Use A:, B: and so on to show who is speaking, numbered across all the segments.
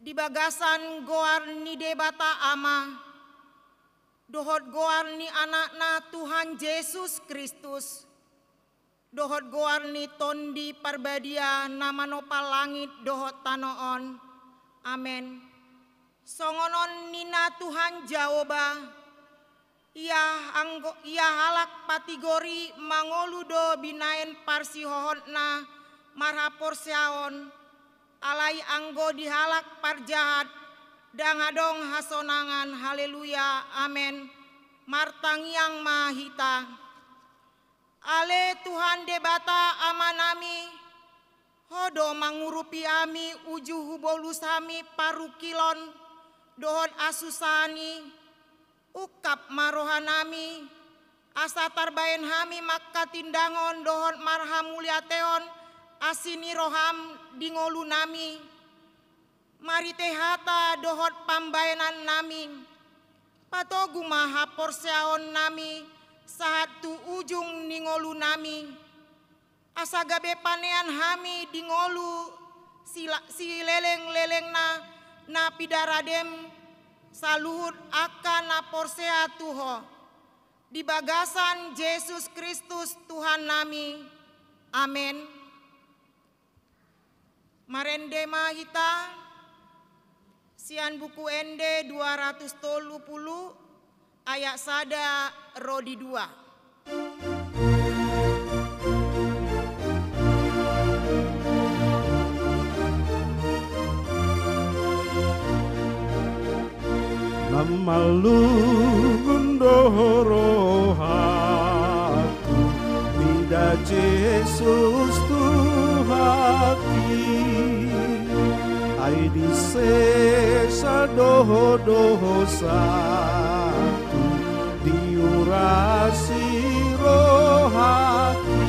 A: di bagasan goar ni debata ama, dohot goar ni anakna Tuhan Yesus Kristus, dohot goar ni tondi parbadia nama nopal langit dohot tanoon, amen. Songonon nina Tuhan jaoba, ia halak patigori mangoludo binaen parsi hohotna marhapor seaon, alai anggo dihalak parjahat, dangadong hasonangan, haleluya, amen. Martangiang mahita. Ale Tuhan debata amanami, hodo mangurupi ami uju hubolus hami parukilon, dohon asusani, ukap marohanami, asa tarbaen hami makka tindangon dohon marhamuliateon, asini roham dingolu nami, mari tehata dohot pambayanan nami, patogu maha porseaon nami, saat tu ujung ningolu nami, asa gabe panean hami dingolu si leleng-leleng na pidaradem saluhut akan na porsea tuho, di bagasan Yesus Kristus Tuhan nami, amen. Marende mahita, sian buku ende 230 ayat sada rodi 2.
B: Namalu gundoro hatu, bida Yesus Tuhaki, ai di sesa doho satu, diurasi rohaki,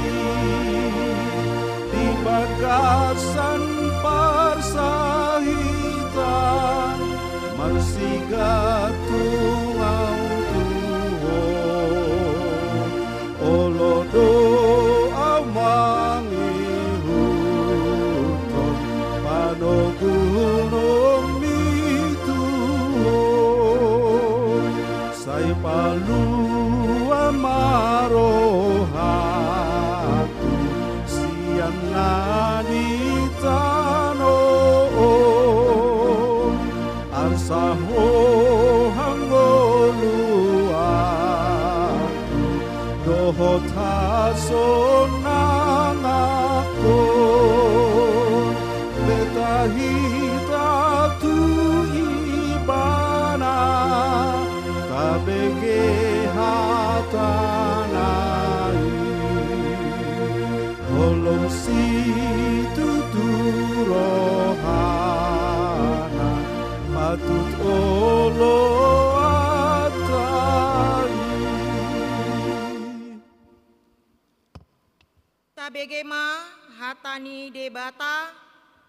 B: di bagasan parsahitan, marsiga tungau tuho, olodo amangihuton, panogunong mituho, say palu amarohatu, siang nanitano, arsaho hangoluatu, dohot hasonangako, betahita tu ibana, tabege hatanai, holong situ turohana, patut olo atai.
A: Tabegema hatani debata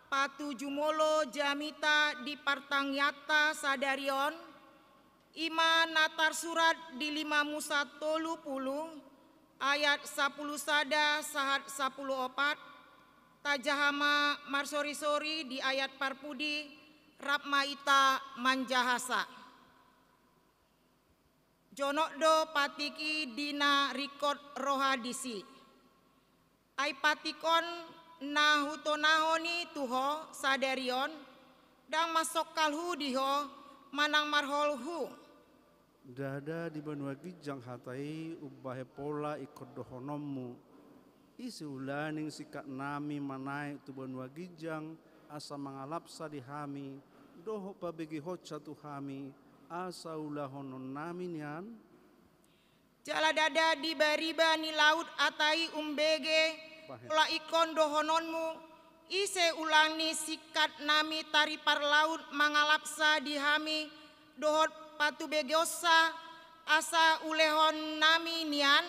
A: patu jumolo jamita di partangyata sadarion, ima natar surat di 5 Musa 30 ayat 10 sada sahat 10 opat, tajahama marsori-sori di ayat parpudi rapmaita manjahasa. Jonokdo patiki dina rikot rohadisi. Ai patikon nahutonahoni tuho sadarion, dang masok kalhu diho manang marholhu.
B: Dada di banua gijang hatai ubahe pola ikut dohonomu, isi ulaning sikat nami manai tu banua gijang, asa mangalapsa di hami, doho pabegi hoca tu hami, asa ulahonon nami nian.
A: Jala dada di bariba ni laut atai umbege, pola ikon dohononmu, ise ulangi sikat nami tari par laut mangalapsa di hami, dohot patu begosa, asa ulehon nami nian,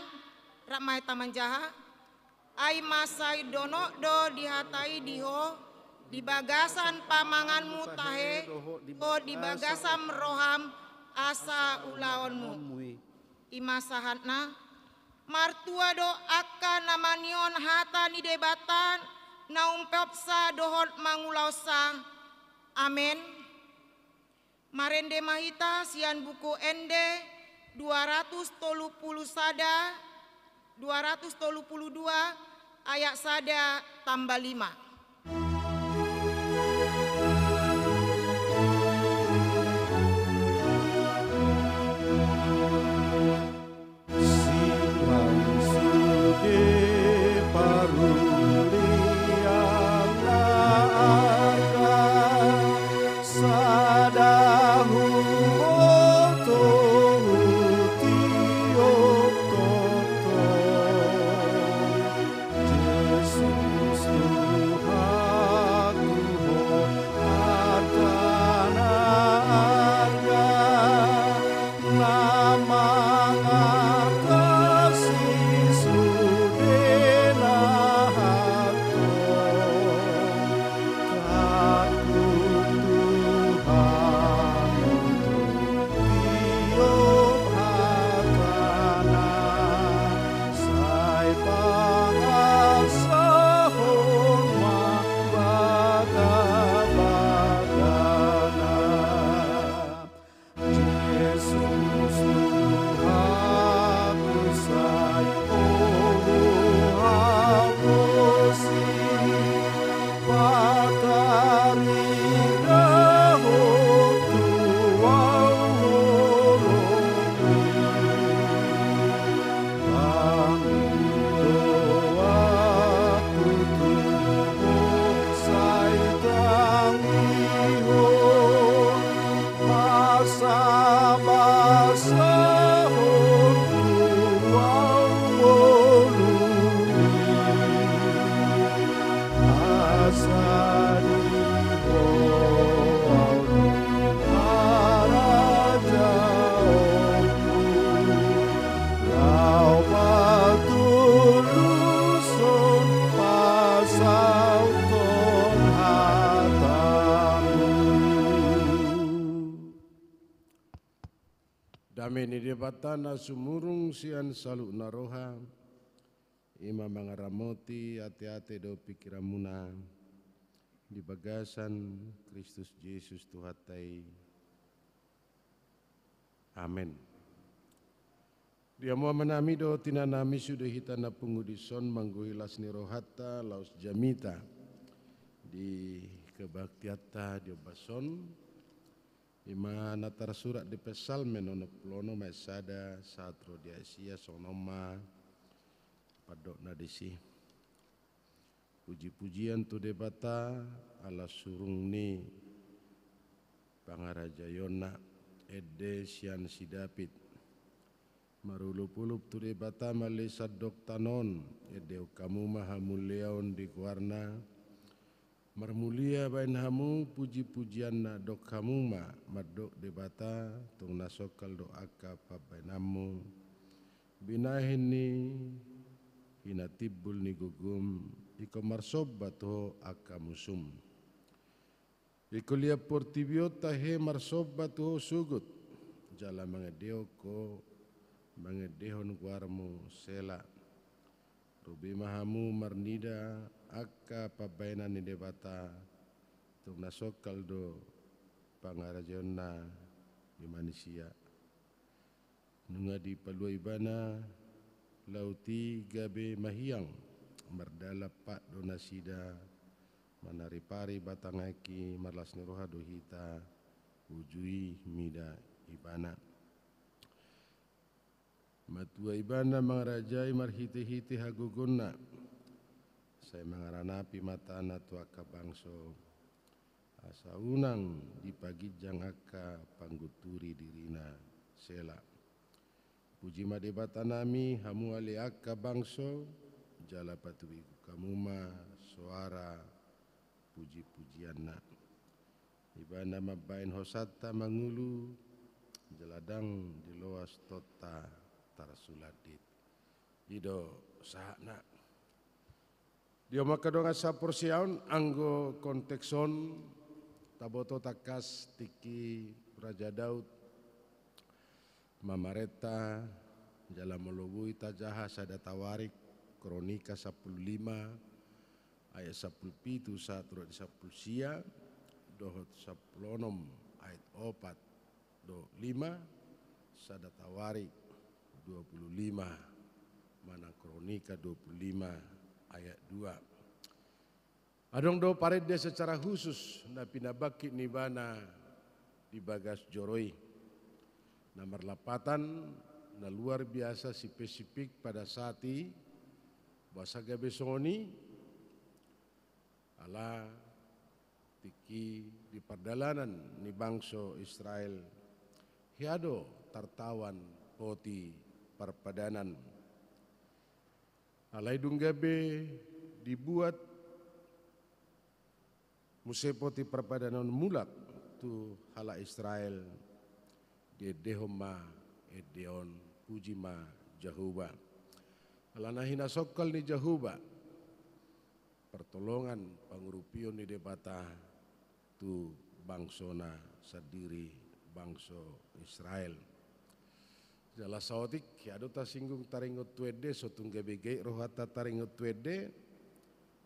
A: ramai taman jaha, ai masai dono do dihatai diho, di bagasan pamanganmu tahe, o di bagasan roham asa ulaonmu. Imasahatna, martua do akka namanion hata ni debatan, naumpepsa dohot mangulausa. Amen. Marende mahita sian buku ende 230 sada 232 ayat sada tambah 5.
C: Dameni debatana sumurung sian salu naroha ima mangaramoti ate-ate do pikiramuna di bagasan Kristus Yesus Tuhatai. Amin. Dia mau menami do tinanami sudah hitana pungudison mangguhilas nirohata laus jamita di kebaktiata di bason ima natar surat di pesal menono plono mesada satro di Asia sonoma padok nadisi puji-pujian tu debata ala surung ni pangaraja Yona ede sian sidapit marulup-ulup tu debata malisa dok tanon ede kamu maha muliaon di kuarna marmulia bain hamu puji-pujian na dok kamu ma madok debata tung nasokal doaka pabainamu binahin ni hinatibul ni gugum iko marsobat ho akamusum iko lia portibiota he marsobat ho sugut jala mangedeo ko mangedehon guarmu sela rubi mahamu marnida akka pabainan ni debata tung nasokal do pangarajona di manusia nunga di paluai bana lauti gabe mahiang mardala pak donasida manaripari batangaki marlas niroha dohita ujui mida ibana matua ibana mangarajai marhiti-hiti haguguna saya mengaranapi mata anak tua kabangso asa unang di pagi jangaka pangguturi dirina sela puji madebata nami hamu ali akka bangso jala patuiku kamuma suara puji-pujianna ibana mabain hosata mangulu jeladang di loas tota tarasuladit ido sahna dia makadong asa porsiaun anggo kontekson taboto takas tiki Raja Daud Mamareta jala melubui tajaha sada tawarik kronika 15 ayat 17 saat di 10 sia dohot 10 ayat 4 do 5 sadatawari 25 mana kronika 25 ayat 2. Adong do parede secara khusus na pinabaki ni bana di bagas joroi. Nomor lapatan na luar biasa spesifik pada saat ini bahasa gabesoni ala tiki di perjalanan ni bangsa Israel hiado tartawan poti perpadanan alai dunggabe dibuat musepoti perpadanan mulak tu hala Israel di dehoma edeon pujima Jahuba alana hina sokal ni Jahuba pertolongan pangurupion ni debata tu bangsona sadiri bangso Israel. Jala saotik kiado ta singgung taringot tuede sotung gebege rohata taringot tuede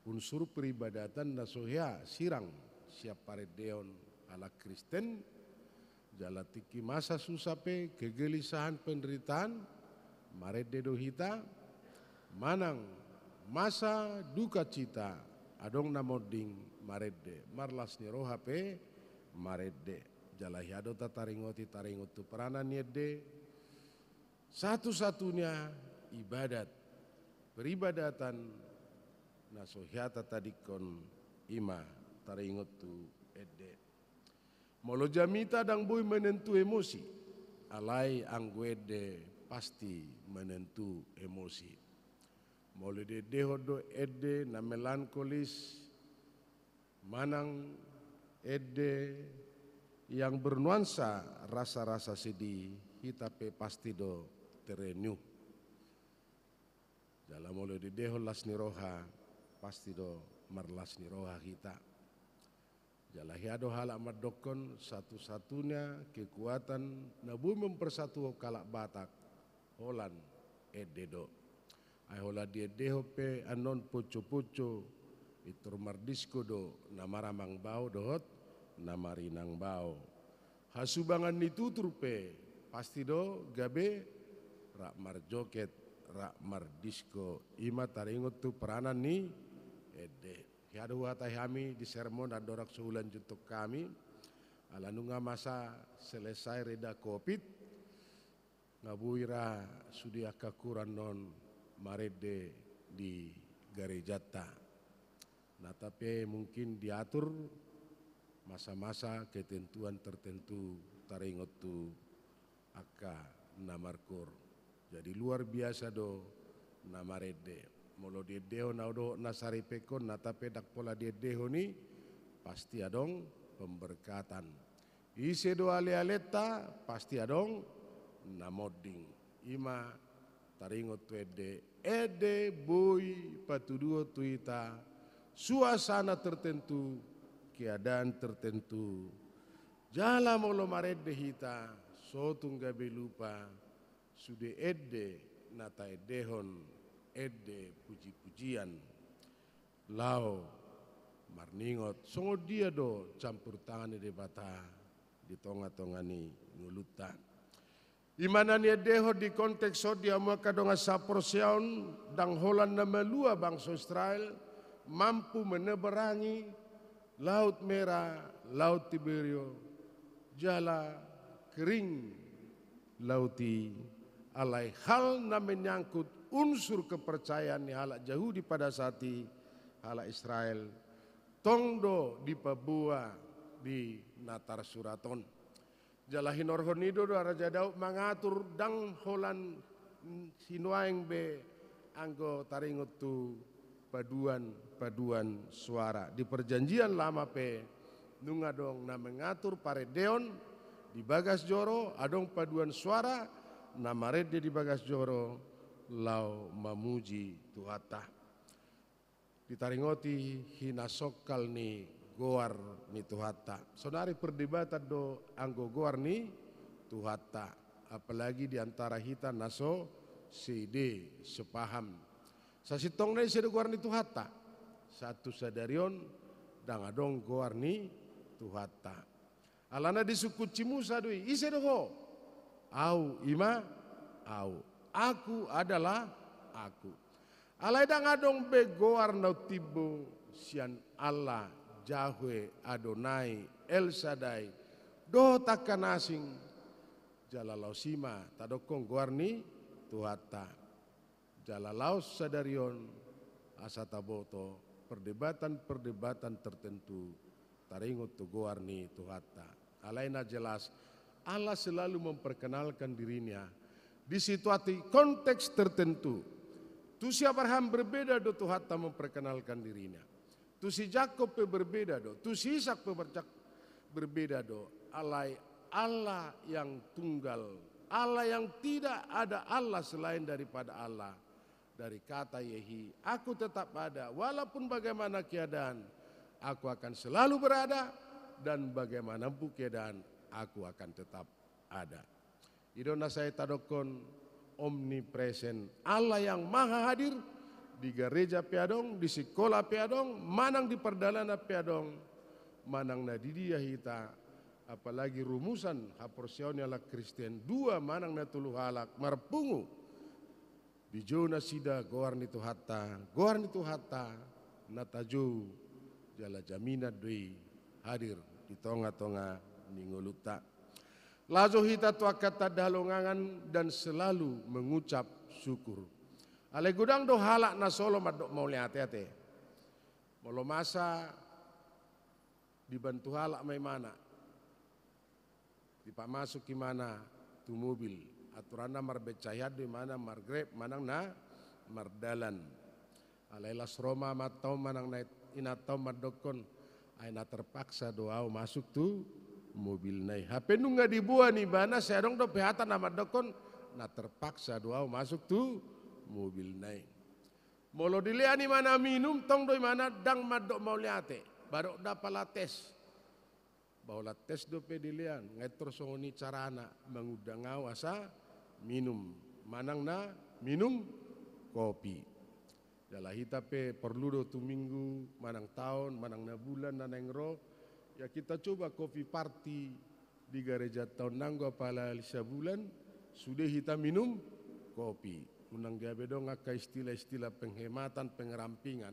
C: unsur peribadatan nasohya sirang siap paredeon ala Kristen jala tiki masa susape kegelisahan penderitaan marede dohita manang masa duka cita adong namoding marede marlas ni rohape marede jala hiado ta taringot tu peranan yede satu-satunya ibadat peribadatan nasohyata tadikon ima taringot tu ede molo jamita dang boy menentu emosi alai angguede pasti menentu emosi molo de dehodo ede na melankolis manang ede yang bernuansa rasa-rasa sedih hitape pasti do terenu dalam molo de deho las ni roha pasti do marlas ni roha kita jala hiado hala madokon satu-satunya kekuatan nabu mempersatu kalak Batak holan ededo ai hola dia deho pe anon poco-poco itur mardisko do namaramang bau dohot namarinang bau hasubangan nitutur pe pasti do gabe rak marjoket rak mardisko ima taringot tu peranan ni ede hiadu hatai kami di sermon adorak sehulan juntuk kami alanunga masa selesai reda covid ngabuira sudia kakuran non marede di garejata nah tapi mungkin diatur masa-masa ketentuan tertentu taringot tu aka namarkur jadi luar biasa do namarede molo dia deho na do nasari pekon na tapedak pola dia deho ni pasti adong pemberkatan ise do ale-aleta pasti adong namoding ima taringot tu ede boy patuduo tuita suasana tertentu keadaan tertentu jala molo marede hita sotung gabe lupa sude ede nata edehon ede puji-pujian lao marningot songo dia do campur tangan de bata di tonga-tongani ngulutan imanan edeho di konteks so dia maka donga saporsion dang holan na melua bangsa Israel mampu meneberangi laut merah laut Tiberio jala kering lauti alai hal na menyangkut unsur kepercayaan ni halak Yahudi pada saat ini halak Israel tongdo di pabua di natar suraton jalahin orhonido do Raja Daud mengatur dang holan sinuaing be anggo taringot tu paduan suara di perjanjian lama pe nunga dong na mengatur paredeon di bagas joro adong paduan suara namarede di bagas joro lau mamuji tuhata ditaringoti hina sokal ni goar ni tuhata sonari perdebatan do anggo goar ni tuhata apalagi diantara hita naso side sepaham sasitong na side goar ni tuhata satu sadarion dang adong goar ni tuhata Alana disuku Cimusa doi, ise doho. Au ima, au. Aku adalah aku. Alai dang adong begoar nau tibo sian Allah, Yahweh, Adonai, El Shaddai. Do takkan asing jalalau sima tadokong goarni tuhata. Jalalau sadarion asataboto perdebatan-perdebatan tertentu taringut tu goarni tuhata. Alaina jelas Allah selalu memperkenalkan dirinya di situasi konteks tertentu. Tu si Abraham berbeda do Tuhan memperkenalkan dirinya. Tu si Jakob berbeda do. Tu si Ishak berbeda do. Allah yang tunggal. Allah yang tidak ada Allah selain daripada Allah. Dari kata Yehi, aku tetap ada. Walaupun bagaimana keadaan, aku akan selalu berada. Dan bagaimanapun keadaan, aku akan tetap ada. Idona saya tadokon omnipresent, Allah yang maha hadir di gereja piadong, di sekolah piadong, manang di perdalana piadong, manang na di dia hita, apalagi rumusan haporsione ala Kristen, dua manang na tulu halak, marpungu, di jona sida goarni tuhata, nataju, jala jamina dui, hadir di tonga-tonga ningoluta. Lazo hita tua kata dalongangan dan selalu mengucap syukur. Ale gudang do halak na solo madok mau lihat-hati. Molo masa dibantu halak mai mana. Dipak masuk di mana tu mobil. Aturana marbecayat di mana margrep manang na mardalan. Alailas Roma matau manang na inatau madokon. Aina terpaksa doau masuk tu mobil naik. HP nunga dibuat nih bana saya dong do pehatan nama dokon na terpaksa doa masuk tu mobil naik. Molo diliani mana minum tong doi mana dang madok mau liate baru dapala tes. Baula tes do pe dilian ngetor songoni carana mengudang awasa minum manang na minum kopi. Jala hita pe perlu do tu minggu manang tahun manang na bulan na nengro. Ya kita coba kopi party di gereja tahun nanggo pala sebulan sudah kita minum kopi. Unang gabe dong aka istilah-istilah penghematan pengerampingan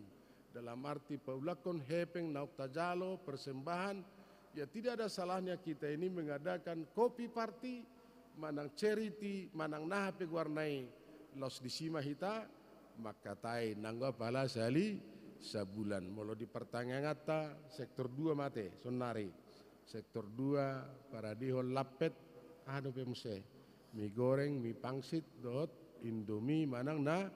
C: dalam arti paulakon hepeng nauk tajalo persembahan. Ya tidak ada salahnya kita ini mengadakan kopi party manang charity manang nahape warnai los disima hita maka tai nanggo pala sali sebulan. Molo di pertanyaan sektor 2 mate sonari sektor 2 para dihol lapet ado pemse mie goreng mie pangsit dot indomie manang na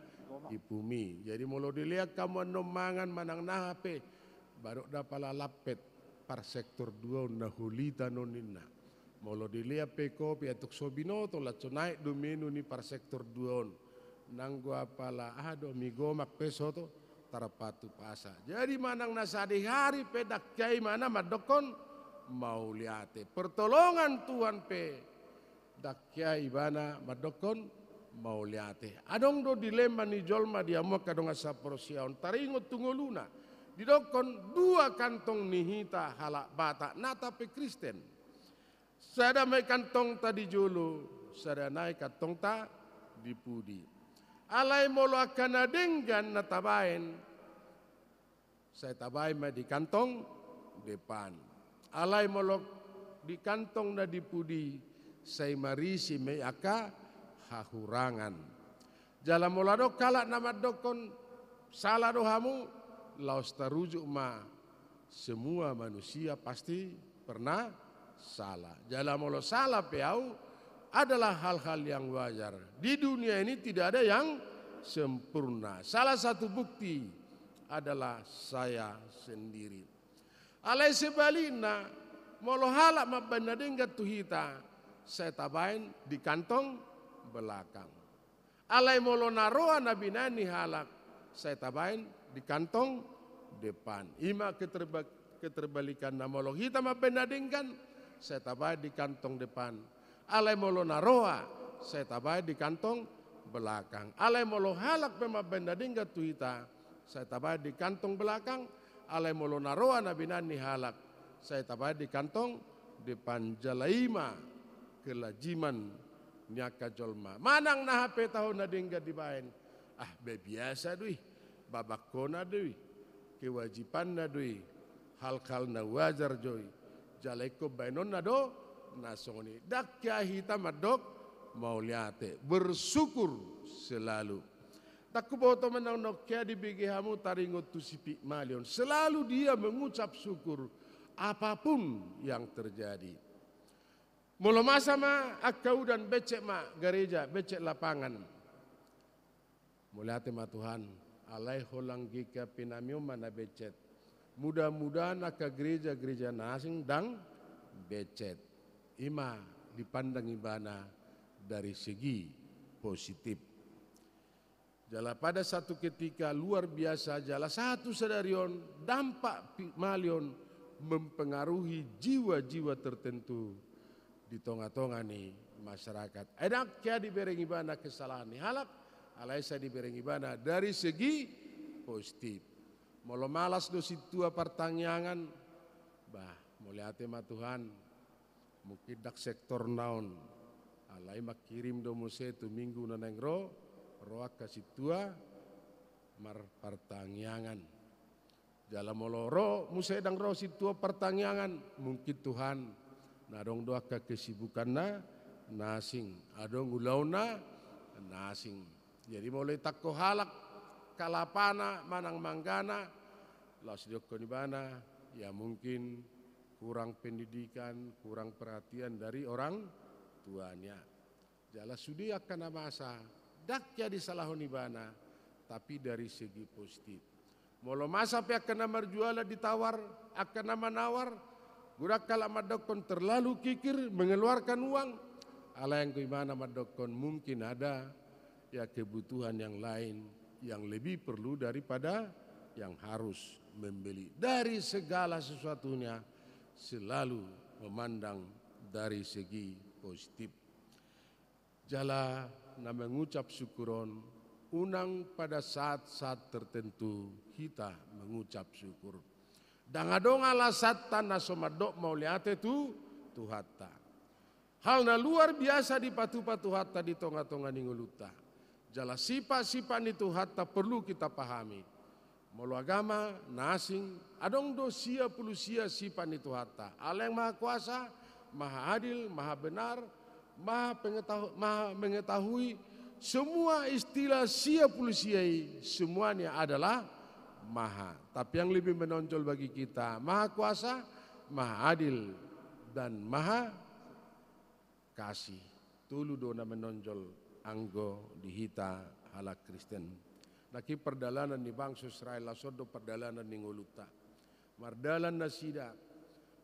C: ipumi. Jadi molo dilihat kamu nomangan manang na HP baru dapala lapet par sektor 2 na hulita nonina. Molo dilihat pe kopi atuk sobinoto la naik do menu ni par sektor 2 nanggo apala ado mie gomak peso to tarapatu pasa. Jadi manang nasadi hari pedak kiai mana madokon mau liate. Pertolongan Tuhan pe dak kiai mana madokon mau liate. Adong do dilema ni jolma dia mo kadong asa porsiaon taringot tungoluna. Didokon 2 kantong nihita halak bata nata pe Kristen. Sada mai kantong tadi julu, sada naik kantong ta dipudi. Alai molo akan adenggan natabain, saya tabain di kantong depan. Alai molo di kantong na dipudi, saya marisi me aka hahurangan. Jala molado kalak nama dokon salah dohamu, laos tarujuk ma semua manusia pasti pernah salah. Jala molo salah peau adalah hal-hal yang wajar. Di dunia ini tidak ada yang sempurna. Salah satu bukti adalah saya sendiri. Alai sebalina molo halak mabana dengga tuhita saya tabain di kantong belakang. Alai molo naroa nabi nani halak saya tabain di kantong depan. Ima keterbalikan namolo hita mabana denggan saya tabain di kantong depan. Alai molo naroa saya tabai di kantong belakang. Alai molo halak pemabenda dingga tuhita saya tabai di kantong belakang. Alai molo naroa nabinani halak saya tabai di kantong depan jalaima kelajiman nyaka jolma. Manang na HP tahun na dingga dibain. Biasa dui, babakona dui, kewajiban na dui, hal-hal na wajar joy. Jaleko bainon na do, nasoni. Dak kya hitam adok, mau liate, bersyukur selalu. Tak kuboto menang nokia di bigihamu taringot tu sipi malion. Selalu dia mengucap syukur apapun yang terjadi. Mula masa ma akau dan becek ma gereja, becek lapangan. Mulai tema Tuhan, alai holang gika pinamium mana becet. Mudah-mudahan aka gereja-gereja nasing dang becet. Ima dipandang ibana dari segi positif. Jala pada satu ketika luar biasa, jala satu sadarion dampak malion mempengaruhi jiwa-jiwa tertentu di tengah-tengah ni masyarakat. Enak kia diberengi bana kesalahan ni halap, alai saya diberengi bana dari segi positif. Molo malas do situa pertanyaan, mulai tema Tuhan, mungkin dak sektor naon, alai makirim do muse tu minggu naneng roak kasih tua mar pertanyaan. Jalan molo muse dang situa pertanyaan, mungkin Tuhan nadong doa ke kesibukan nasing, adong ulau nasing. Jadi mulai takko halak kalapana manang manggana las diokon ibana ya mungkin kurang pendidikan, kurang perhatian dari orang tuanya. Jala sudi akan masa dakya di salahon ibana tapi dari segi positif. Molo masa pe akan marjuala ditawar, akan menawar gurak kala madokon terlalu kikir mengeluarkan uang. Ala yang kuimana madokon mungkin ada ya kebutuhan yang lain yang lebih perlu daripada yang harus membeli. Dari segala sesuatunya selalu memandang dari segi positif. Jala na mengucap syukuron unang pada saat-saat tertentu kita mengucap syukur. Dangadong alasat tanah somadok mau lihat itu Tuhata. Hal na luar biasa di patu-patu hatta di tonga-tonga ninguluta. Jala sipa-sipa ni Tuhata perlu kita pahami. Molo agama nasing adong dosia pulusia sipa ni Tuhata. Allah yang maha kuasa, maha adil, maha benar, maha mengetahui semua istilah sia pulusiai semuanya adalah maha. Tapi yang lebih menonjol bagi kita maha kuasa, maha adil dan maha kasih. Tulu dona menonjol anggo dihita halak Kristen. Naki perdalanan ni bangsa Israel lasodo perdalanan ni ngoluta. Mardalan nasida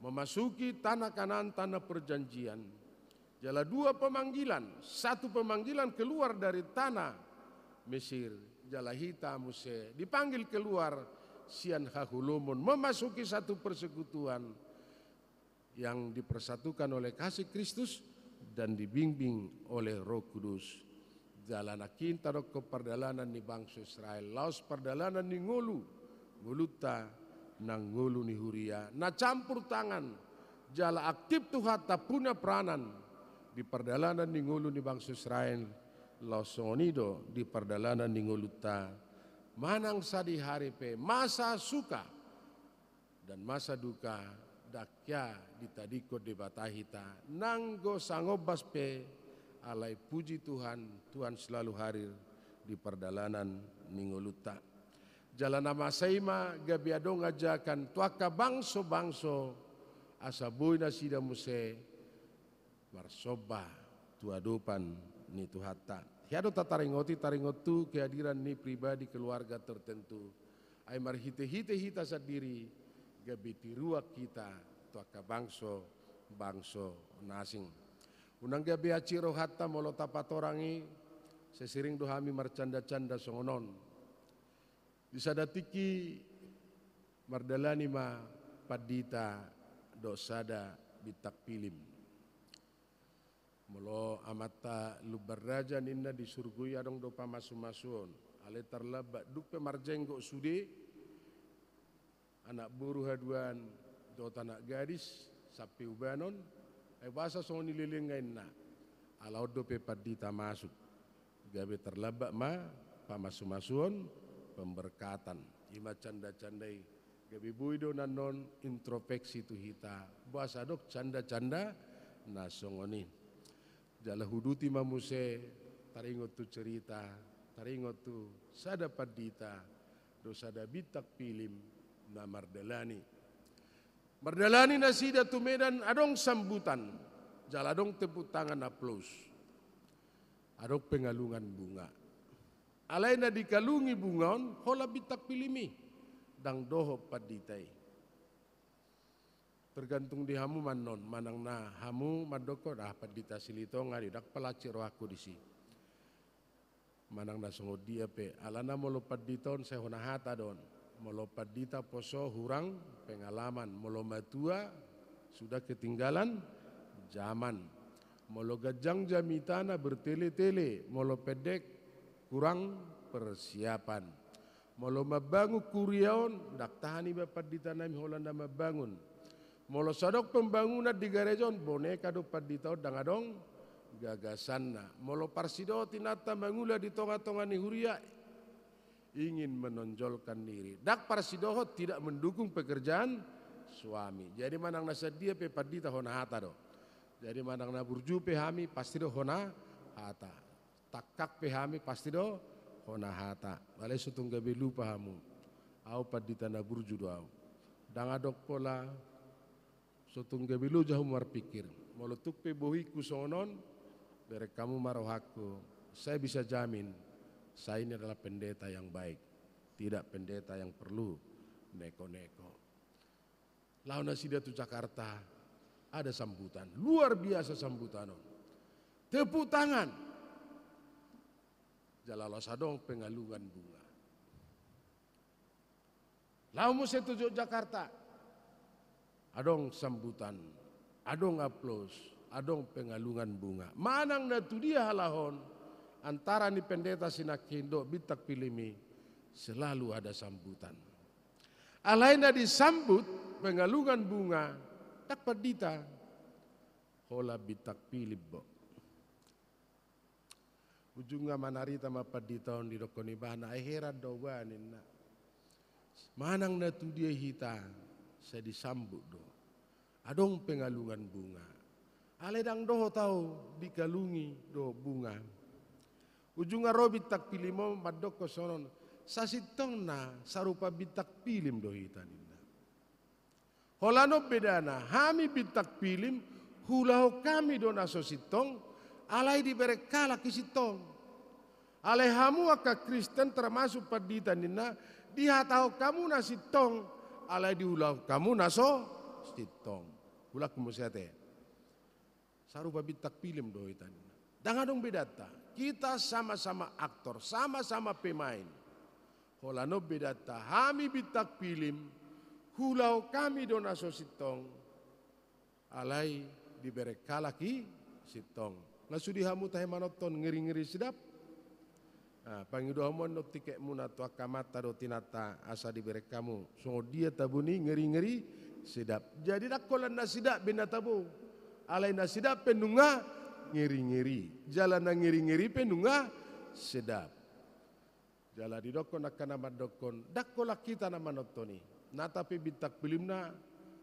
C: memasuki tanah Kanaan, tanah perjanjian. Jala dua pemanggilan, satu pemanggilan keluar dari tanah Mesir. Jala hita Muse dipanggil keluar Sian Hahulumon memasuki satu persekutuan yang dipersatukan oleh kasih Kristus dan dibimbing oleh Roh Kudus. Jalan akin tarok ke perdalanan ni bangsa Israel, laos perdalanan ni nguluta nang ngulu ni huria, na campur tangan, jala aktif Tuhata punya peranan di perdalanan ni ngulu ni bangsa Israel, laos sonido di perdalanan ni nguluta, manang sadi hari pe masa suka dan masa duka dakya ditadiko debatahita nanggo sangobas pe alai puji Tuhan, Tuhan selalu hadir di perdalanan ningoluta. Jalan nama saima gabiado ngajakan tuaka bangso asa boy na sida muse marsoba tuadopan ni Tuhata. Hiado taringotu kehadiran ni pribadi keluarga tertentu. Ay marhite-hite hita sadiri gabiti ruak kita tuaka bangso nasing. Unang gabi aciro hatta molo tapatorangi sesiring dohami marcanda-canda songonon. Disadatiki mardalani ma padita dosada bitakpilim. Molo amata lubarraja ninna disurgui adong do pamasu-masuon. Ale tarlaba dupe marjenggo sude anak buruh haduan do tanak gadis sapi ubanon bahasa so nililingain na alau do pe padita masuk gabe terlabak ma pamasumasuon pemberkatan ima canda-candai gabe buido nanon introspeksi tu hita bahasa dok canda-canda nasongoni jala huduti mamuse taringot tu cerita taringot tu sada padita do sada bitak pilim na Mardalani nasida tu Medan adong sambutan, jaladong tepuk tangan aplaus, adong pengalungan bunga. Alaina dikalungi bungaon, hola bitak pilimi, dang doho paditai. Tergantung di hamu manon, manang na hamu madoko dah padita silito ngari dak palaci rohaku disi. Manang na songo dia pe, alana molo paditon saya hona hata don. Molo padita poso hurang pengalaman, molo matua sudah ketinggalan zaman, molo gajang jamitana bertele-tele, molo pedek kurang persiapan, molo mabangu kuriaon dak tahani bapak ditanami Holanda mabangun, molo sadok pembangunan di garejon boneka do padita dangadong gagasanna, molo parsido tinata mangula di tonga-tonga ni huria ingin menonjolkan diri. Dak parsidoho tidak mendukung pekerjaan suami. Jadi manang nasa dia pe padita hona hata do. Jadi manang na burju pe hami pasti do hona hata. Takak pe hami pasti do hona hata. Wale sutung gabe lupa hamu. Au padita na burju do au. Dangadok pola sutung gabe lu jauh marpikir. Molotuk pe bohiku sonon bere kamu marohaku. Saya bisa jamin saya ini adalah pendeta yang baik, tidak pendeta yang perlu neko-neko. Launa sida tu Jakarta ada sambutan, luar biasa sambutan. Tepuk tangan. Jalalo sadong pengalungan bunga. Launu setu Jakarta, adong sambutan, adong aplaus, adong pengalungan bunga. Manang na tu dia halahon. Antara ni pendeta sinakindo bitak pilimi selalu ada sambutan. Alaina disambut pengalungan bunga tak padita hola bitak pilibbo. Ujunga manarita mapadita on di dokoni bana heran dowanin na. Manang na tu dia hita saya disambut do. Adong pengalungan bunga. Aledang doho tau dikalungi do bunga. Ujunga ro bitak pilimo madok kosonon sasitong na sarupa bitak pilim do hitanina. Holano bedana hami bitak pilim hulau kami do naso sitong alai dibere kala kisitong. Alai hamu aka Kristen termasuk paditanina dihatau kamu nasitong alai diulau kamu naso sitong. Ulak musate. Sarupa bitak pilim do hitanina. Dangadong bedata. Kita sama-sama aktor, sama-sama pemain. Holano bedata, hami bitak pilim, hulau kami dona so sitong, alai dibere kalaki sitong. Lasu dihamu tahe manoton ngeri-ngeri sedap. Pangido hamon no tikek muna tua kamata do tinata asa dibere kamu. So dia tabuni ngeri-ngeri sedap. Jadi dakolan na sedap bina tabu. Alai na sedap penunga ngeri-ngeri, jalan na ngeri-ngeri penunga sedap. Jalan di dokon akan nama dokon, dakola kita nama notoni. Na tapi bitak pilimna,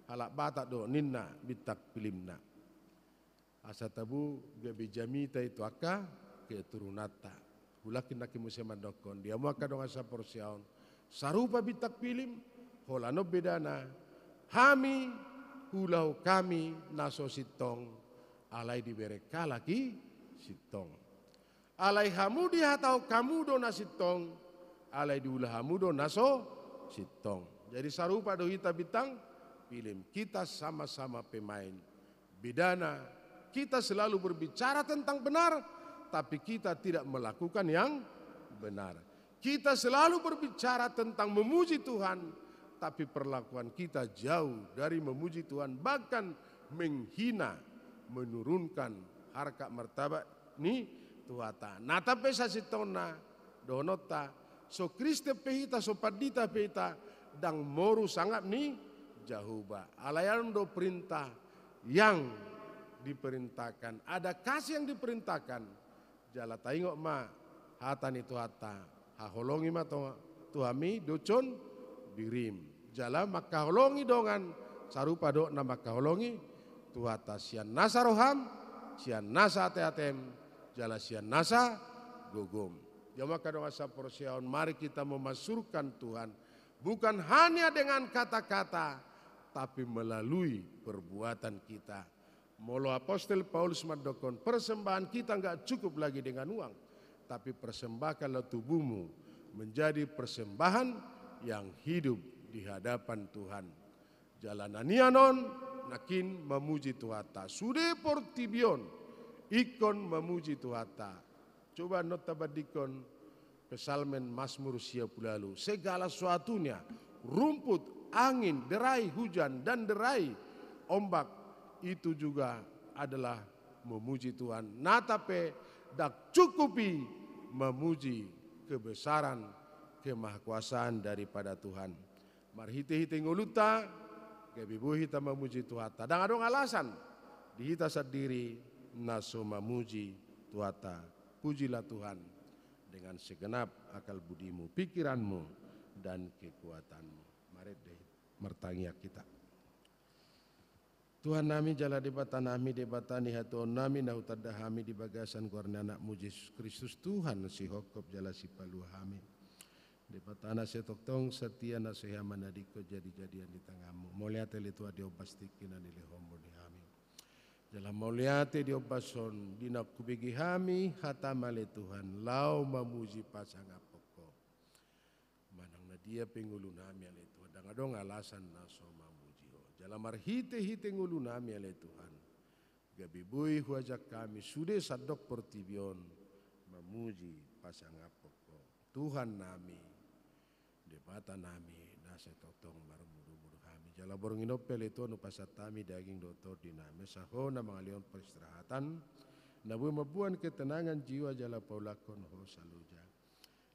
C: halak batak do ninna bitak pilimna. Asa tabu gabi jamita itu aka ke turunata. Hulakin naki musim dokon, dia mau kadong asa porsiaon. Sarupa bitak pilim, holano bedana. Hami hulau kami naso sitong. Alai dibere kalaki sitong. Alai hamu dihatau kamu do nasitong. Alai diulah hamu do naso sitong. Jadi sarupa do hita bitang pilim. Kita sama-sama pemain. Bedana kita selalu berbicara tentang benar, tapi kita tidak melakukan yang benar. Kita selalu berbicara tentang memuji Tuhan, tapi perlakuan kita jauh dari memuji Tuhan, bahkan menghina, menurunkan harkat martabat ni tuata. Nata pesa sitona donota so Kriste pehita so padita pehita dang moru sangat ni jahuba. Alayan do perintah yang diperintahkan, ada kasih yang diperintahkan. Jala taingok ma hatan itu hata, haholongi ma tuhami docon birim. Jala maka holongi dongan sarupa do na maka holongi tuhata sian nasa roham, sian nasa ate-atem, jala sian nasa gogom. Jamaah doa saporsiaon, mari kita memasurkan Tuhan bukan hanya dengan kata-kata, tapi melalui perbuatan kita. Molo Apostel Paulus mendokon, persembahan kita enggak cukup lagi dengan uang, tapi persembahkanlah tubuhmu menjadi persembahan yang hidup di hadapan Tuhan. Jalananianon nakin memuji Tuhata, sude portibion ikon memuji Tuhata. Coba nota badikon pesalmen Mazmur 10 segala sesuatunya, rumput, angin, derai hujan dan derai ombak itu juga adalah memuji Tuhan. Natape dak cukupi memuji kebesaran kemahkuasaan daripada Tuhan. Marhite-hite nguluta kebibu hita memuji Tuhata. Dan ada alasan di hita sendiri naso memuji Tuhata. Pujilah Tuhan dengan segenap akal budimu, pikiranmu, dan kekuatanmu. Mari deh mertanya kita. Tuhan nami jala debatan nami debatani hatuon nami nahutada hami di bagasan kuarna anak Yesus Kristus Tuhan si hokop jala si palu hami. Debatana setoktong setia naseha manadiko jadi-jadian di tengahmu. Moliate le tua diobastikin anile homo di hami. Dalam moliate diobason dina kubegi hami hatamale Tuhan lau memuji pasang apoko. Manang na dia pengulu nami ale Tuhan. Dangadong alasan naso memuji. Dalam marhite-hite ngulu nami ale Tuhan. Gabibui huajak kami sude sadok portibion memuji pasang apoko. Tuhan nami debata nami nase totong marmuru-muru kami. Jala borong inopel itu nu pasatami daging dotor diname saho na mga leon peristirahatan nabu mabuan ketenangan jiwa jala paulakon ho saluja.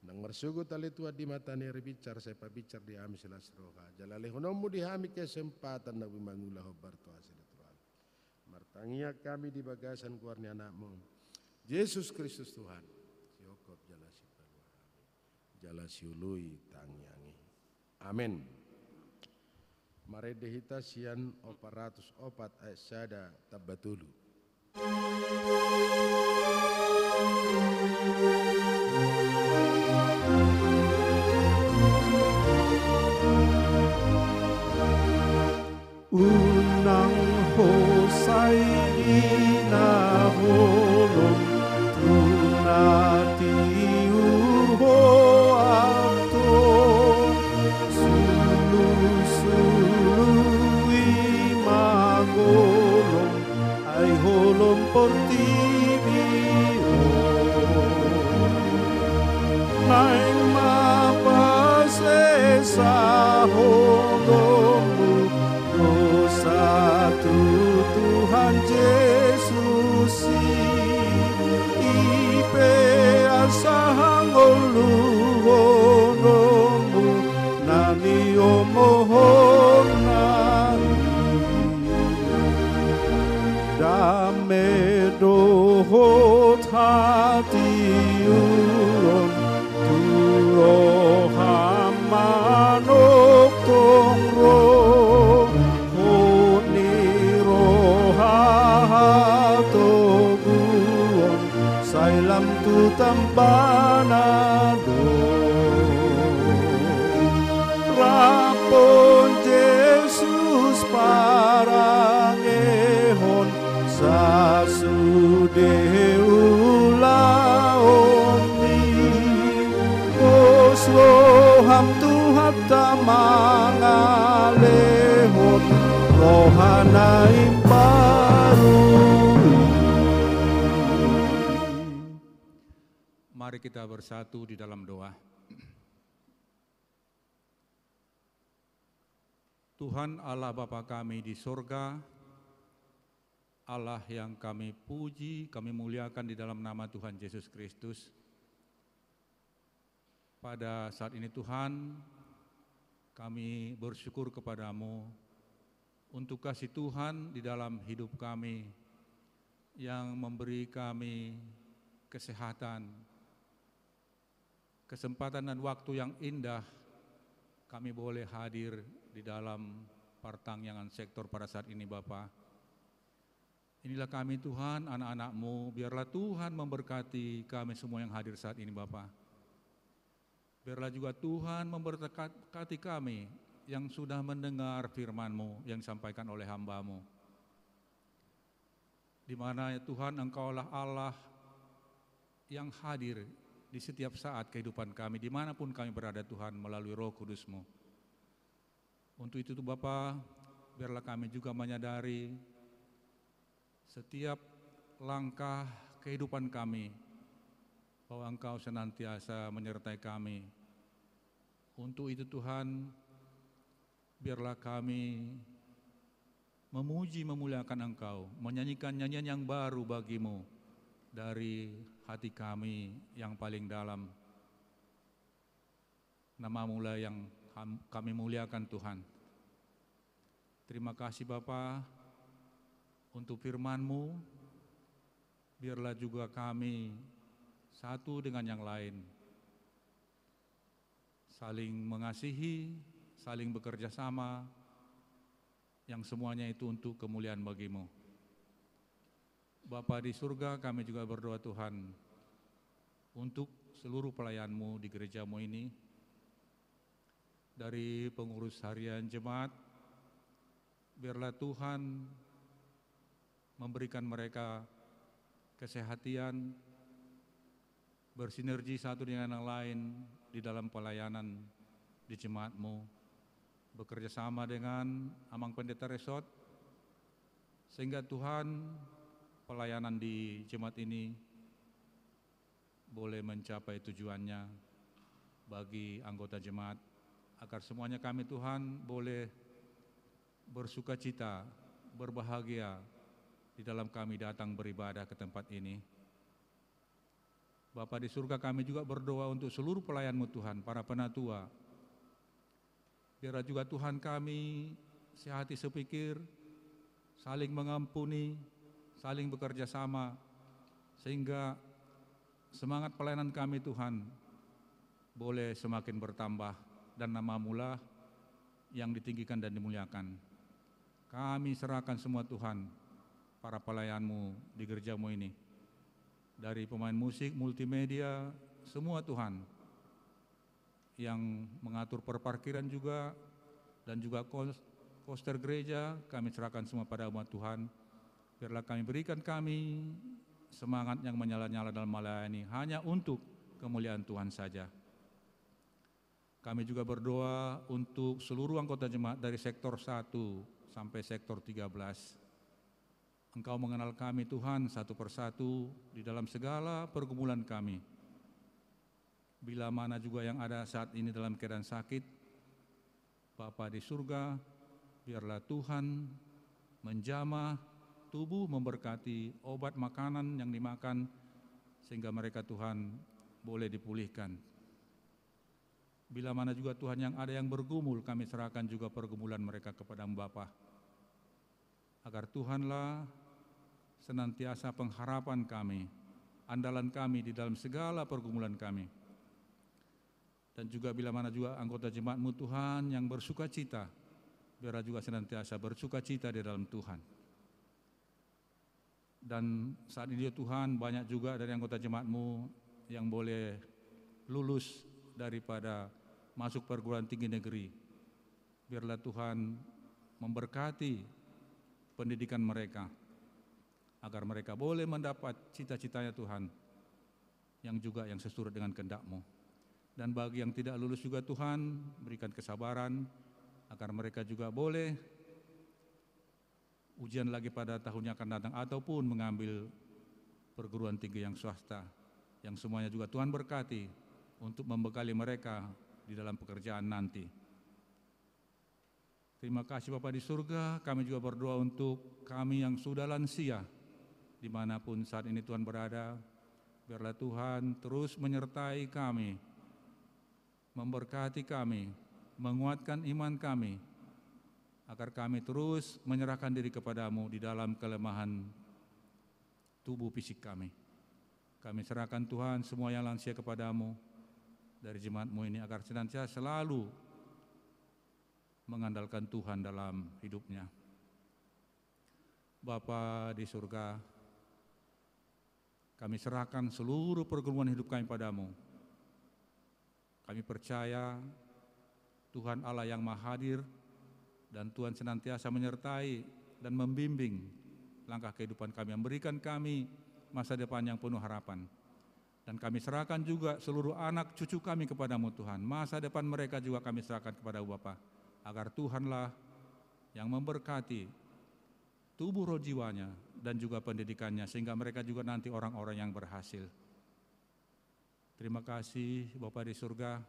C: Nang marsugo talitua di mata ni rebicar saya pabicar di ami selas roha. Jala lehonomu di hami kesempatan nabu mangulah ho barto asilitual. Martangia kami di bagasan kuarni anakmu. Yesus Kristus Tuhan. Siokop jala si palua kami. Jala siului tangiangi. Amin. Mari dehita sian 404 ayat sada tabatulu.
B: Unang hosay inaholong tunati uho ato sulu-sului magolong ay holong portibio naing mapase sa holongmu satu Tuhan Yesus ipe asahang oluhonomu nani omohon nani dame dohot hati uron turo hamanok tongro Sailam tu tambanado Rapon Jesus parangehon sa sudeulaoni Osloham Tuhan tamangalehon rohana imbaru.
D: Mari kita bersatu di dalam doa. Tuhan Allah Bapa kami di sorga, Allah yang kami puji, kami muliakan di dalam nama Tuhan Yesus Kristus. Pada saat ini Tuhan, kami bersyukur kepadamu untuk kasih Tuhan di dalam hidup kami, yang memberi kami kesehatan, kesempatan dan waktu yang indah kami boleh hadir di dalam pertanggungan sektor pada saat ini Bapa. Inilah kami Tuhan, anak-anak-Mu, biarlah Tuhan memberkati kami semua yang hadir saat ini Bapa. Biarlah juga Tuhan memberkati kami yang sudah mendengar firman-Mu yang disampaikan oleh hamba-Mu. Di mana Tuhan Engkaulah Allah yang hadir di setiap saat kehidupan kami, dimanapun kami berada Tuhan, melalui Roh Kudus-Mu. Untuk itu Bapa, biarlah kami juga menyadari setiap langkah kehidupan kami, bahwa Engkau senantiasa menyertai kami. Untuk itu Tuhan, biarlah kami memuji memuliakan Engkau, menyanyikan nyanyian yang baru bagi-Mu dari hati kami yang paling dalam. Nama-Mu lah yang kami muliakan Tuhan. Terima kasih Bapa untuk firman-Mu. Biarlah juga kami satu dengan yang lain, saling mengasihi, saling bekerja sama, yang semuanya itu untuk kemuliaan bagi-Mu. Bapa di surga, kami juga berdoa Tuhan untuk seluruh pelayan-Mu di gereja-Mu ini, dari pengurus harian jemaat, biarlah Tuhan memberikan mereka kesehatan, bersinergi satu dengan yang lain di dalam pelayanan di jemaat-Mu, bekerja sama dengan Amang Pendeta Resort, sehingga Tuhan pelayanan di jemaat ini boleh mencapai tujuannya bagi anggota jemaat, agar semuanya kami Tuhan boleh bersuka cita, berbahagia di dalam kami datang beribadah ke tempat ini. Bapa di surga, kami juga berdoa untuk seluruh pelayan-Mu Tuhan, para penatua. Biarlah juga Tuhan kami sehati sepikir, saling mengampuni, saling bekerja sama, sehingga semangat pelayanan kami Tuhan boleh semakin bertambah, dan nama-Mu lah yang ditinggikan dan dimuliakan. Kami serahkan semua Tuhan, para pelayan-Mu di gereja-Mu ini, dari pemain musik, multimedia, semua Tuhan, yang mengatur perparkiran juga, dan juga koster gereja, kami serahkan semua pada umat Tuhan. Biarlah kami berikan kami semangat yang menyala-nyala dalam melayani, hanya untuk kemuliaan Tuhan saja. Kami juga berdoa untuk seluruh anggota jemaat dari sektor 1 sampai sektor 13. Engkau mengenal kami Tuhan satu persatu di dalam segala pergumulan kami. Bila mana juga yang ada saat ini dalam keadaan sakit, Bapa di surga, biarlah Tuhan menjamah tubuh, memberkati obat makanan yang dimakan, sehingga mereka Tuhan boleh dipulihkan. Bila mana juga Tuhan yang ada yang bergumul, kami serahkan juga pergumulan mereka kepada Bapa, agar Tuhanlah senantiasa pengharapan kami, andalan kami di dalam segala pergumulan kami. Dan juga bila mana juga anggota jemaat-Mu Tuhan yang bersuka cita, biarlah juga senantiasa bersuka cita di dalam Tuhan. Dan saat ini Tuhan, banyak juga dari anggota jemaat-Mu yang boleh lulus daripada masuk perguruan tinggi negeri. Biarlah Tuhan memberkati pendidikan mereka, agar mereka boleh mendapat cita-citanya Tuhan, yang juga yang sesuai dengan kehendak-Mu. Dan bagi yang tidak lulus juga Tuhan, berikan kesabaran, agar mereka juga boleh ujian lagi pada tahun yang akan datang, ataupun mengambil perguruan tinggi yang swasta, yang semuanya juga Tuhan berkati untuk membekali mereka di dalam pekerjaan nanti. Terima kasih Bapa di surga. Kami juga berdoa untuk kami yang sudah lansia, dimanapun saat ini Tuhan berada. Biarlah Tuhan terus menyertai kami, memberkati kami, menguatkan iman kami, agar kami terus menyerahkan diri kepadamu di dalam kelemahan tubuh fisik kami. Kami serahkan Tuhan semua yang lansia kepadamu dari jemaat-Mu ini agar senantiasa selalu mengandalkan Tuhan dalam hidupnya. Bapa di surga, kami serahkan seluruh pergumulan hidup kami padamu. Kami percaya Tuhan Allah yang Maha Hadir dan Tuhan senantiasa menyertai dan membimbing langkah kehidupan kami, memberikan kami masa depan yang penuh harapan. Dan kami serahkan juga seluruh anak cucu kami kepadamu Tuhan. Masa depan mereka juga kami serahkan kepada Bapa, agar Tuhanlah yang memberkati tubuh roh jiwanya dan juga pendidikannya, sehingga mereka juga nanti orang-orang yang berhasil. Terima kasih Bapa di surga.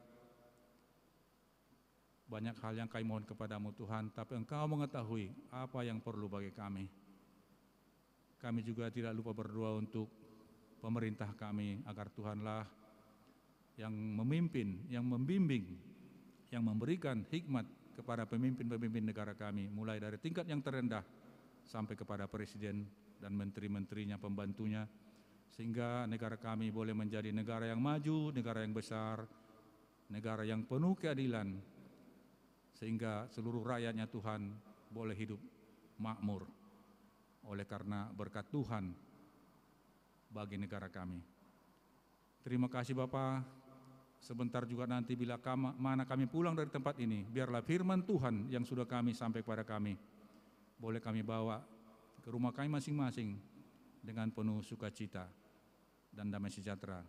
D: Banyak hal yang kami mohon kepadamu Tuhan, tapi Engkau mengetahui apa yang perlu bagi kami. Kami juga tidak lupa berdoa untuk pemerintah kami, agar Tuhanlah yang memimpin, yang membimbing, yang memberikan hikmat kepada pemimpin-pemimpin negara kami, mulai dari tingkat yang terendah sampai kepada presiden dan menteri-menterinya, pembantunya, sehingga negara kami boleh menjadi negara yang maju, negara yang besar, negara yang penuh keadilan, sehingga seluruh rakyatnya Tuhan boleh hidup makmur oleh karena berkat Tuhan bagi negara kami. Terima kasih Bapa. Sebentar juga nanti bila mana kami pulang dari tempat ini, biarlah firman Tuhan yang sudah kami sampai kepada kami boleh kami bawa ke rumah kami masing-masing dengan penuh sukacita dan damai sejahtera.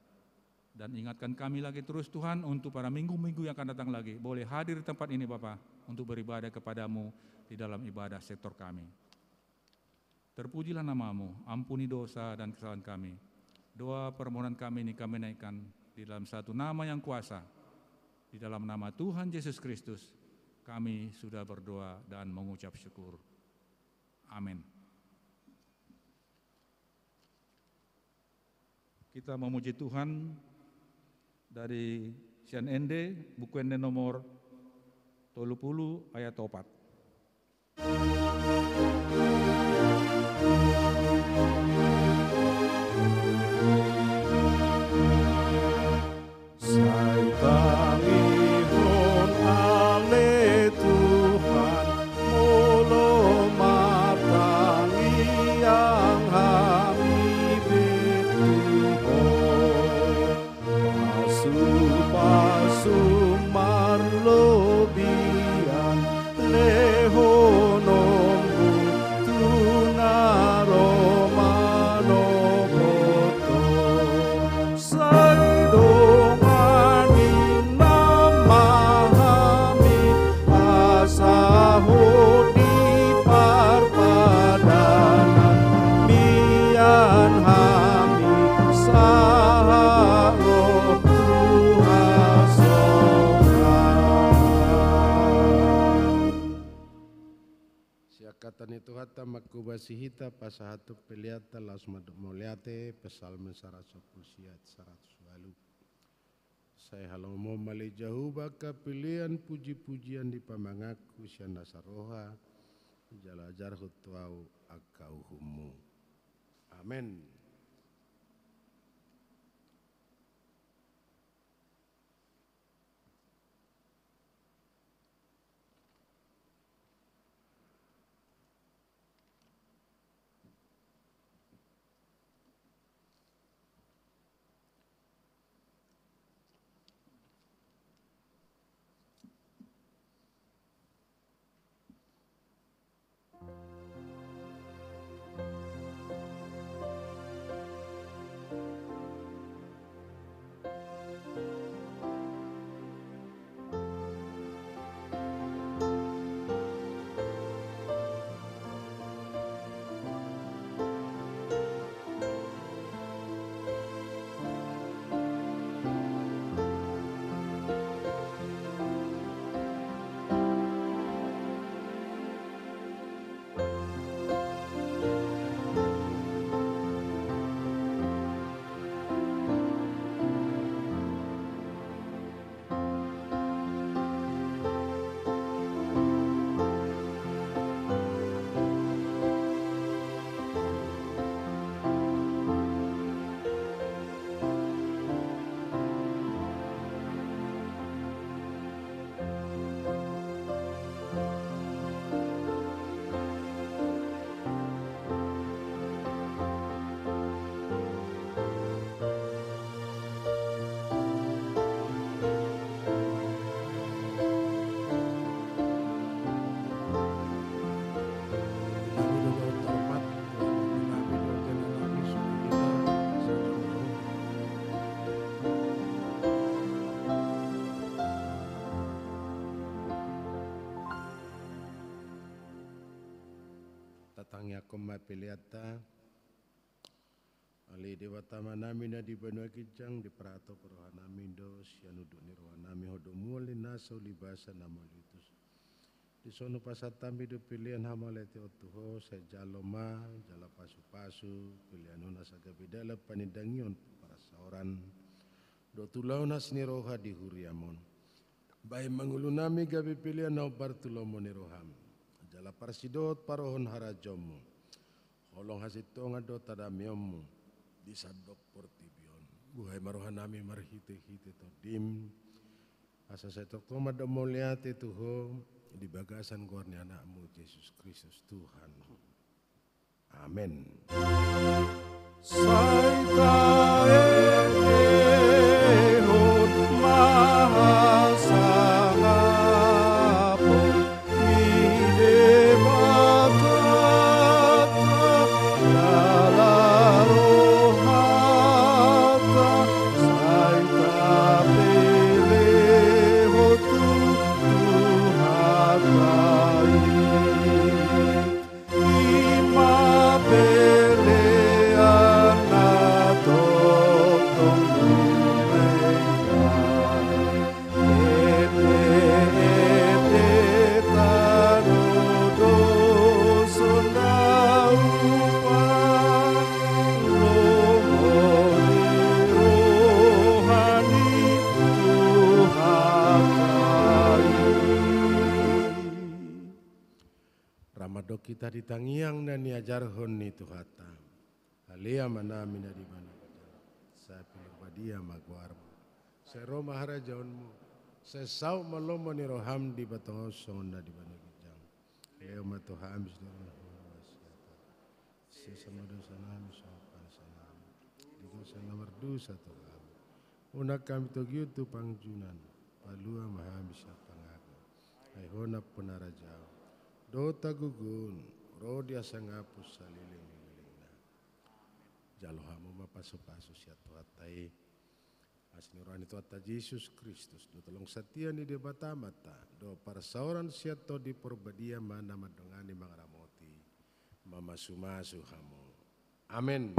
D: Dan ingatkan kami lagi terus Tuhan untuk pada minggu-minggu yang akan datang lagi boleh hadir di tempat ini Bapa untuk beribadah kepadamu di dalam ibadah sektor kami. Terpujilah namamu, ampuni dosa dan kesalahan kami. Doa permohonan kami ini kami naikkan di dalam satu nama yang kuasa. Di dalam nama Tuhan Yesus Kristus kami sudah berdoa dan mengucap syukur. Amin. Kita memuji Tuhan dari Sian Ende, buku Ende nomor 30 ayat 4.
C: Masihita pasahatu peliata lasmaduk moliate pesalmen 110 siat 100 walu. Saya halomo male jauh baka pilihan puji-pujian di pamangaku sianda saroha jalajar hutuau akauhumu. Amin. koma peliata ali dewata manami na di banua kijang di prato perohanami do sianudu ni rohanami hodo muali naso libasa namolitus di sono pasatami do pilihan hamalete otuho sa jaloma jala pasu-pasu pilihan ona sa gabidala panidangion para sauran do tulau nas ni roha di huriamon bai mangulunami gabi pilihan na bartulomo ni roham jala parsidot parohon harajomu holong hasitonga do tadamiomu di sadok portibion buhay marohanami marhite-hite to dim asa setok toma domoliate tuho di bagasan gorni anakmu Yesus Kristus Tuhan. Amin. Kita ditangiang dan niajarhon ni Tuhata. Alia mana mina di mana saya pilih badia magwarmu. Saya Roma harajaunmu. Saya sau malomo ni roham di batongosong na di mana kijang. Leo matuham sedang saya sama dosa nami sopan salam. Di dosa nomor dosa Tuhan. Unak kami togiu tu pangjunan. Palua mahami siapa ngaku. Aihona penarajau. Dota gugun, rodia sangapus saliling-lilingna. Jalohamu mapaso-paso siya tuhatai. Asinurani tuhatai Yesus Kristus. Do tolong setia ni dia bata-mata. Do para sauran siya to di porbadia mana madongani mangramoti. Mamasumasu hamu. Amin.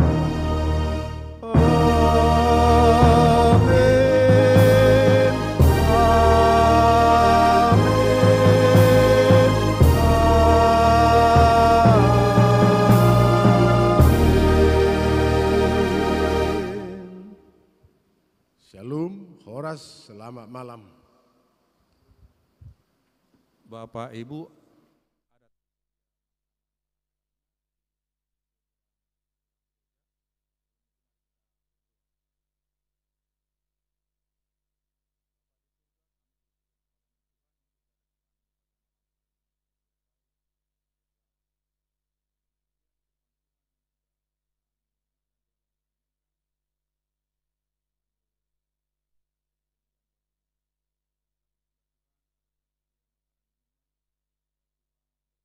C: Selamat malam.
D: Bapak Ibu